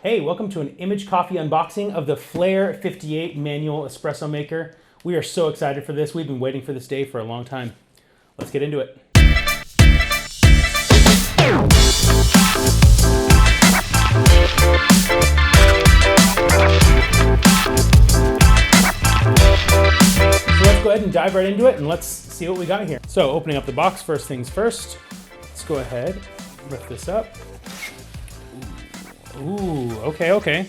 Hey, welcome to an Image Coffee unboxing of the Flair 58 Manual Espresso Maker. We are so excited for this. We've been waiting for this day for a long time. Let's get into it. So let's go ahead and dive right into it and let's see what we got here. So opening up the box, first things first. Let's go ahead, lift this up. Ooh, okay.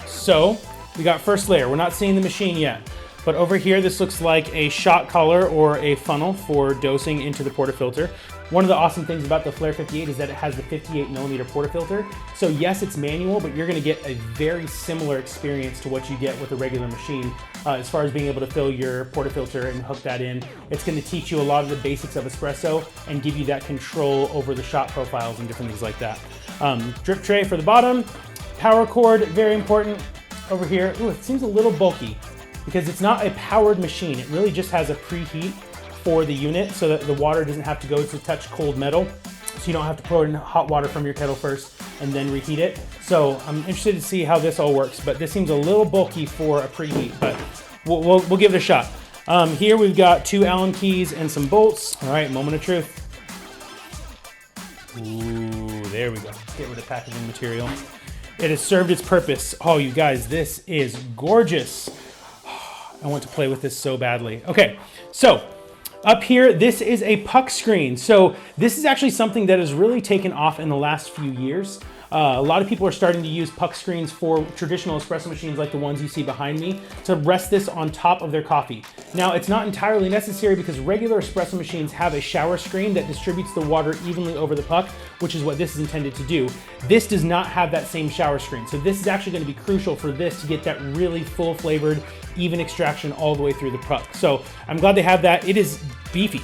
So we got first layer. We're not seeing the machine yet, but over here, this looks like a shot collar or a funnel for dosing into the portafilter. One of the awesome things about the Flair 58 is that it has the 58mm portafilter. So yes, it's manual, but you're gonna get a very similar experience to what you get with a regular machine as far as being able to fill your portafilter and hook that in. It's gonna teach you a lot of the basics of espresso and give you that control over the shot profiles and different things like that. Drip tray for the bottom, power cord, very important over here. Ooh, it seems a little bulky because it's not a powered machine. It really just has a preheat for the unit so that the water doesn't have to go to touch cold metal. So you don't have to pour in hot water from your kettle first and then reheat it. So I'm interested to see how this all works, but this seems a little bulky for a preheat, but we'll give it a shot. Here we've got 2 Allen keys and some bolts. All right, moment of truth. Ooh, there we go. Get rid of packaging material. It has served its purpose. Oh, you guys, this is gorgeous. I want to play with this so badly. Okay, so up here, this is a puck screen. So this is actually something that has really taken off in the last few years. A lot of people are starting to use puck screens for traditional espresso machines like the ones you see behind me to rest this on top of their coffee. Now, it's not entirely necessary because regular espresso machines have a shower screen that distributes the water evenly over the puck, which is what this is intended to do. This does not have that same shower screen. So this is actually going to be crucial for this to get that really full flavored, even extraction all the way through the puck. So I'm glad they have that. It is beefy.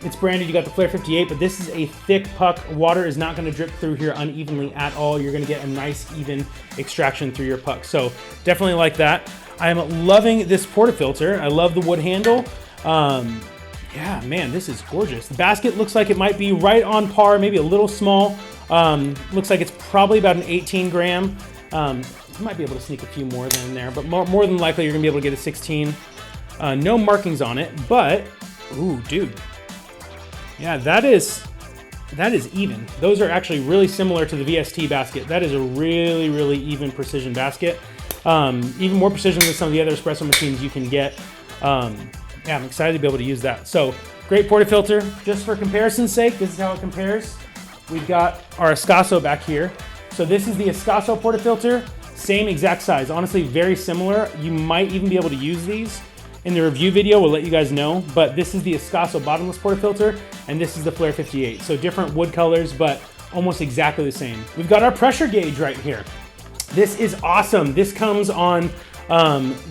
It's branded, you got the Flair 58, but this is a thick puck. Water is not gonna drip through here unevenly at all. You're gonna get a nice, even extraction through your puck. So definitely like that. I am loving this portafilter. I love the wood handle. Yeah, man, this is gorgeous. The basket looks like it might be right on par, maybe a little small. Looks like it's probably about an 18 gram. You might be able to sneak a few more than in there, but more than likely you're gonna be able to get a 16. No markings on it, but ooh, dude. Yeah, that is even. Those are actually really similar to the VST basket. That is a really even precision basket. Even more precision than some of the other espresso machines you can get. Yeah, I'm excited to be able to use that. So, great portafilter. Just for comparison's sake, this is how it compares. We've got our Escasso back here. So this is the Escasso portafilter. Same exact size. Honestly, very similar. You might even be able to use these. In the review video, we'll let you guys know, but this is the Escasso bottomless portafilter, and this is the Flair 58. So different wood colors, but almost exactly the same. We've got our pressure gauge right here. This is awesome. This comes on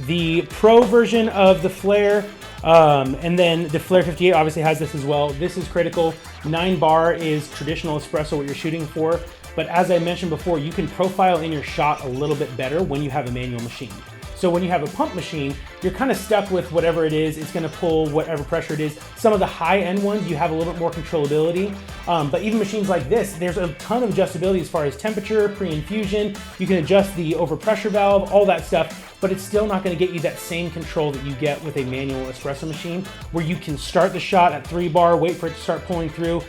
the Pro version of the Flair, and then the Flair 58 obviously has this as well. This is critical. 9 bar is traditional espresso, what you're shooting for, but as I mentioned before, you can profile in your shot a little bit better when you have a manual machine. So when you have a pump machine, you're kind of stuck with whatever it is. It's gonna pull whatever pressure it is. Some of the high-end ones, you have a little bit more controllability. But even machines like this, there's a ton of adjustability as far as temperature, pre-infusion. You can adjust the overpressure valve, all that stuff, but it's still not gonna get you that same control that you get with a manual espresso machine, where you can start the shot at 3 bar, wait for it to start pulling through,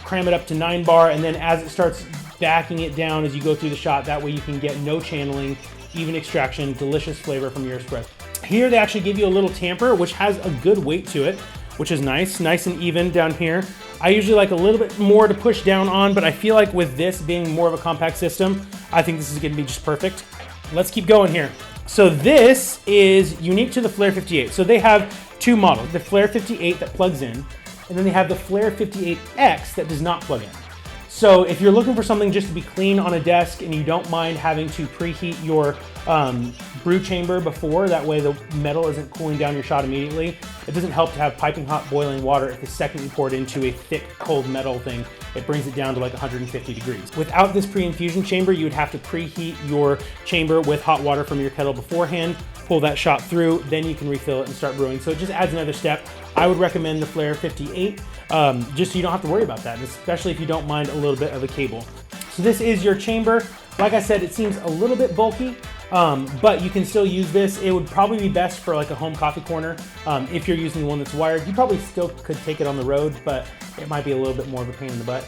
cram it up to 9 bar, and then as it starts backing it down as you go through the shot, that way you can get no channeling, even extraction, delicious flavor from your espresso. Here they actually give you a little tamper, which has a good weight to it, which is nice and even down here. I usually like a little bit more to push down on, but I feel like with this being more of a compact system, I think this is gonna be just perfect. Let's keep going here. So this is unique to the Flair 58. So they have 2 models, the Flair 58 that plugs in, and then they have the Flair 58X that does not plug in. So if you're looking for something just to be clean on a desk and you don't mind having to preheat your brew chamber before, that way the metal isn't cooling down your shot immediately, it doesn't help to have piping hot boiling water if the second you pour it into a thick cold metal thing, it brings it down to like 150 degrees. Without this pre-infusion chamber, you would have to preheat your chamber with hot water from your kettle beforehand, pull that shot through, then you can refill it and start brewing. So it just adds another step. I would recommend the Flair 58, just so you don't have to worry about that, especially if you don't mind a little bit of a cable. So this is your chamber. Like I said, it seems a little bit bulky, but you can still use this. It would probably be best for like a home coffee corner. If you're using one that's wired, you probably still could take it on the road, but it might be a little bit more of a pain in the butt.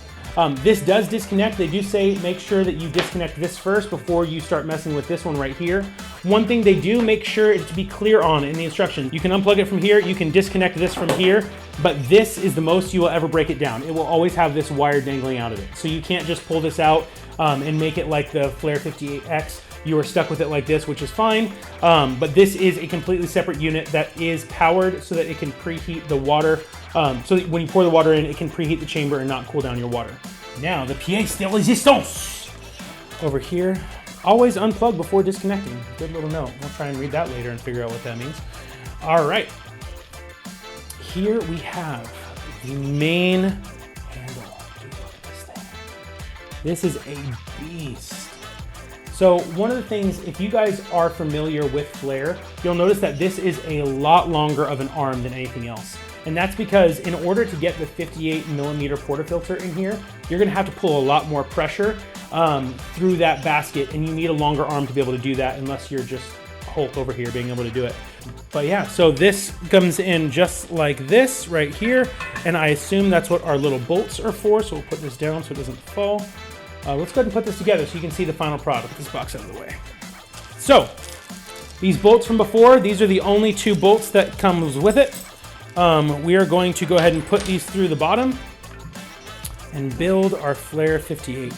This does disconnect. They do say make sure that you disconnect this first before you start messing with this one right here. One thing they do make sure is to be clear on in the instructions. You can unplug it from here, you can disconnect this from here, but this is the most you will ever break it down. It will always have this wire dangling out of it. So you can't just pull this out and make it like the Flair 58X. You are stuck with it like this, which is fine. But this is a completely separate unit that is powered so that it can preheat the water. So that when you pour the water in, it can preheat the chamber and not cool down your water. Now, the pièce de résistance. Over here, always unplug before disconnecting. Good little note. We'll try and read that later and figure out what that means. All right. Here we have the main handle. Dude, look at this thing. This is a beast. So one of the things, if you guys are familiar with Flair, you'll notice that this is a lot longer of an arm than anything else. And that's because in order to get the 58 millimeter portafilter in here, you're gonna have to pull a lot more pressure through that basket, and you need a longer arm to be able to do that unless you're just Hulk over here being able to do it. But yeah, so this comes in just like this right here, and I assume that's what our little bolts are for, so we'll put this down so it doesn't fall. Let's go ahead and put this together so you can see the final product. Put this box out of the way. So, these bolts from before, these are the only 2 bolts that comes with it. We are going to go ahead and put these through the bottom and build our Flair 58.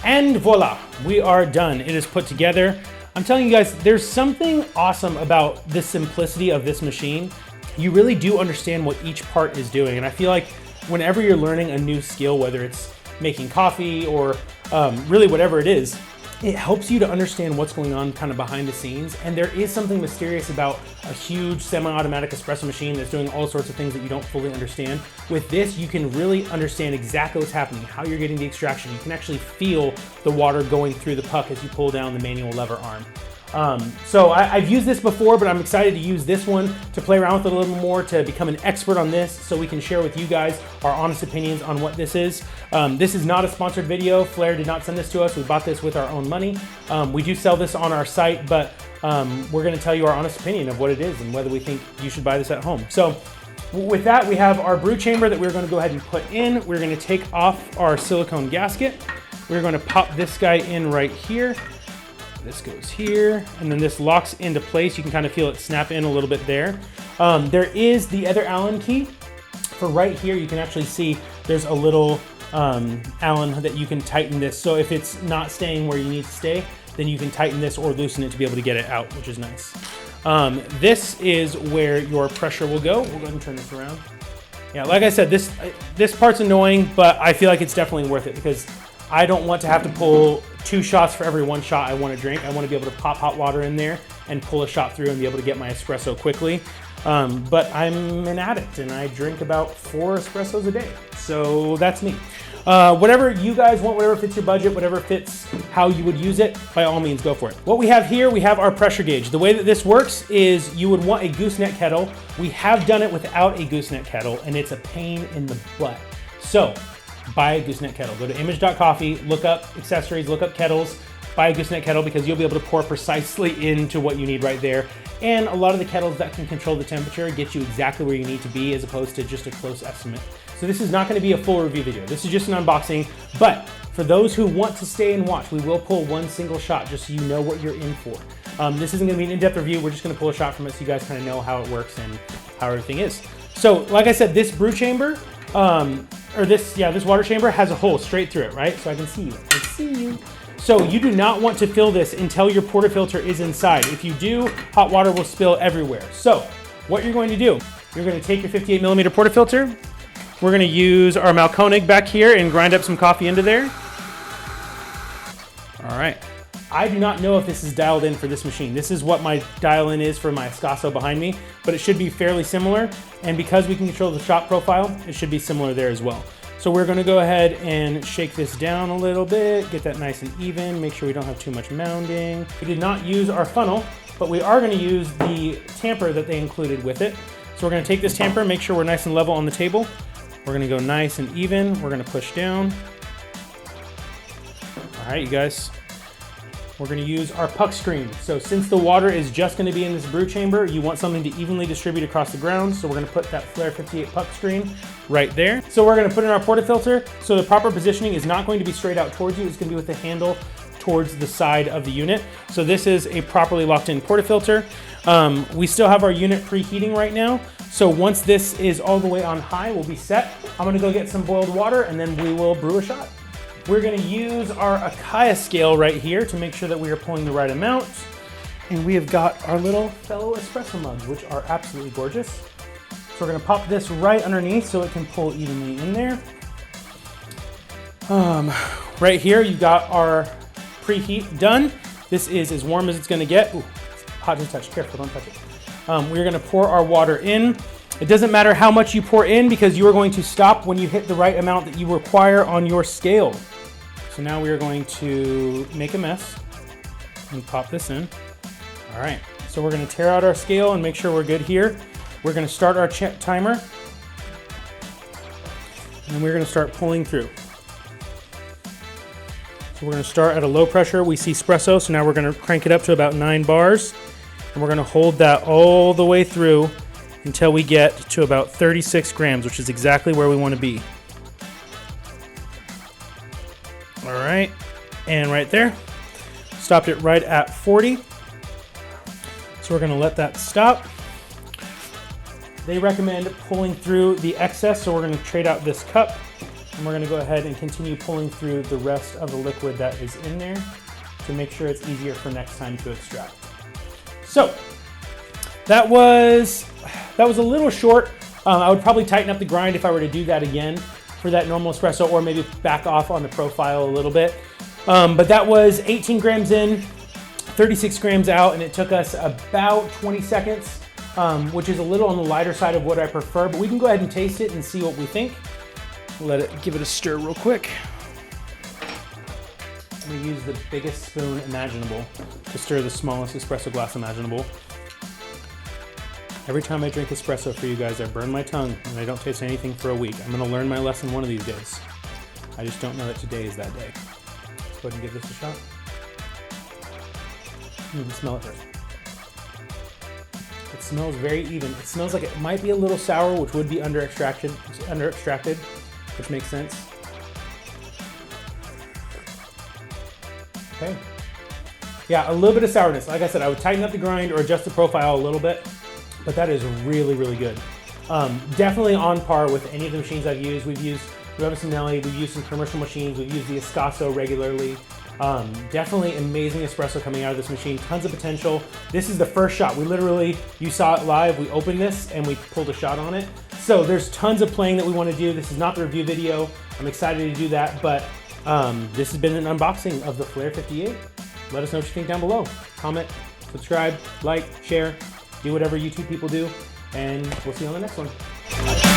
And voila, we are done. It is put together. I'm telling you guys, there's something awesome about the simplicity of this machine. You really do understand what each part is doing. And I feel like whenever you're learning a new skill, whether it's making coffee or really whatever it is, it helps you to understand what's going on kind of behind the scenes. And there is something mysterious about a huge semi-automatic espresso machine that's doing all sorts of things that you don't fully understand. With this, you can really understand exactly what's happening, how you're getting the extraction. You can actually feel the water going through the puck as you pull down the manual lever arm. So I've used this before, but I'm excited to use this one to play around with it a little more, to become an expert on this so we can share with you guys our honest opinions on what this is. This is not a sponsored video. Flair did not send this to us. We bought this with our own money. We do sell this on our site, but we're going to tell you our honest opinion of what it is and whether we think you should buy this at home. So with that, we have our brew chamber that we're going to go ahead and put in. We're going to take off our silicone gasket. We're going to pop this guy in right here. This goes here, and then this locks into place. You can kind of feel it snap in a little bit there. There is the other Allen key. For right here, you can actually see there's a little Allen that you can tighten this. So if it's not staying where you need to stay, then you can tighten this or loosen it to be able to get it out, which is nice. This is where your pressure will go. We'll go ahead and turn this around. Yeah, like I said, this part's annoying, but I feel like it's definitely worth it because I don't want to have to pull 2 shots for every 1 shot I want to drink. I want to be able to pop hot water in there and pull a shot through and be able to get my espresso quickly. But I'm an addict and I drink about 4 espressos a day. So that's me. Whatever you guys want, whatever fits your budget, whatever fits how you would use it, by all means, go for it. What we have here, we have our pressure gauge. The way that this works is you would want a gooseneck kettle. We have done it without a gooseneck kettle, and it's a pain in the butt. So buy a gooseneck kettle. Go to image.coffee, look up accessories, look up kettles, buy a gooseneck kettle because you'll be able to pour precisely into what you need right there. And a lot of the kettles that can control the temperature get you exactly where you need to be as opposed to just a close estimate. So this is not going to be a full review video. This is just an unboxing, but for those who want to stay and watch, we will pull 1 single shot just so you know what you're in for. This isn't going to be an in-depth review. We're just going to pull a shot from it so you guys kind of know how it works and how everything is. So like I said, this brew chamber, this water chamber has a hole straight through it, right? So I can see you. I can see you. So you do not want to fill this until your portafilter is inside. If you do, hot water will spill everywhere. So what you're going to do, you're going to take your 58 millimeter portafilter. We're going to use our Malkonig back here and grind up some coffee into there. All right. I do not know if this is dialed in for this machine. This is what my dial-in is for my Espresso behind me, but it should be fairly similar. And because we can control the shot profile, it should be similar there as well. So we're gonna go ahead and shake this down a little bit, get that nice and even, make sure we don't have too much mounding. We did not use our funnel, but we are gonna use the tamper that they included with it. So we're gonna take this tamper, make sure we're nice and level on the table. We're gonna go nice and even, we're gonna push down. right, you guys. We're gonna use our puck screen. So since the water is just gonna be in this brew chamber, you want something to evenly distribute across the ground. So we're gonna put that Flair 58 puck screen right there. So we're gonna put in our portafilter. So the proper positioning is not going to be straight out towards you. It's gonna be with the handle towards the side of the unit. So this is a properly locked in portafilter. We still have our unit preheating right now. So once this is all the way on high, we'll be set. I'm gonna go get some boiled water and then we will brew a shot. We're gonna use our Akaya scale right here to make sure that we are pulling the right amount. And we have got our little fellow espresso mugs, which are absolutely gorgeous. So we're gonna pop this right underneath so it can pull evenly in there. Right here, you got our preheat done. This is as warm as it's gonna get. Ooh, it's hot to touch, careful, don't touch it. We're gonna pour our water in. It doesn't matter how much you pour in because you are going to stop when you hit the right amount that you require on your scale. So now we are going to make a mess and pop this in. All right, so we're gonna tear out our scale and make sure we're good here. We're gonna start our timer and we're gonna start pulling through. So we're gonna start at a low pressure. We see espresso, so now we're gonna crank it up to about 9 bars and we're gonna hold that all the way through until we get to about 36 grams, which is exactly where we wanna be. All right, and right there, stopped it right at 40. So we're gonna let that stop. They recommend pulling through the excess, so we're gonna trade out this cup, and we're gonna go ahead and continue pulling through the rest of the liquid that is in there to make sure it's easier for next time to extract. So that was a little short. I would probably tighten up the grind if I were to do that again for that normal espresso, or maybe back off on the profile a little bit. But that was 18 grams in, 36 grams out, and it took us about 20 seconds, which is a little on the lighter side of what I prefer, but we can go ahead and taste it and see what we think. Give it a stir real quick. I'm gonna use the biggest spoon imaginable to stir the smallest espresso glass imaginable. Every time I drink espresso for you guys, I burn my tongue and I don't taste anything for a week. I'm gonna learn my lesson one of these days. I just don't know that today is that day. Let's go ahead and give this a shot. Smell it first. It smells very even. It smells like it might be a little sour, which would be under extracted, which makes sense. Okay. Yeah, a little bit of sourness. Like I said, I would tighten up the grind or adjust the profile a little bit, but that is really, really good. Definitely on par with any of the machines I've used. We've used Sinelli, we've used some commercial machines, we've used the Escasso regularly. Definitely amazing espresso coming out of this machine, tons of potential. This is the first shot. You saw it live, we opened this and we pulled a shot on it. So there's tons of playing that we want to do. This is not the review video. I'm excited to do that, but this has been an unboxing of the Flair 58. Let us know what you think down below. Comment, subscribe, like, share, do whatever YouTube people do, and we'll see you on the next one.